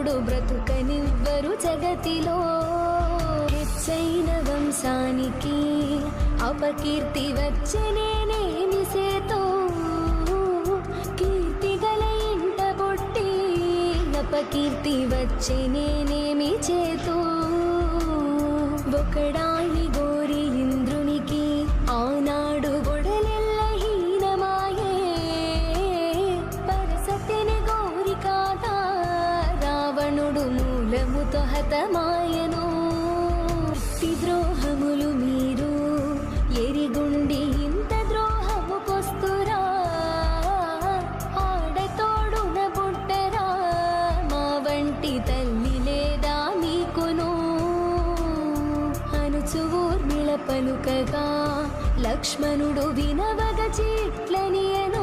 రావణుడు బ్రతుకనివ్వరు జగతిలో. హెచ్చైన వంశానికి అపకీర్తి వచ్చనేనేమి సేతో, కీర్తి గల ఇంట బొట్టి అపకీర్తి వచ్చనేనేమి చేతూ. ఒకడాన్ని గోరి ఇంద్రునికి ఆనాడు గొడలెల్ల హీనమాయే, పరసతిని గోరి కాదా రావణుడు మూలముతో హతమాయను. ద్రోహములు మీరు ఎరిగుండి ఇంత ద్రోహముకొస్తురా, ఆడతోడున పుట్టరా మా వంటి తల్లి లేదా మీకును. అనుచు ఊర్మిళ పలుకగా లక్ష్మణుడు వినవగ చిట్లనియను.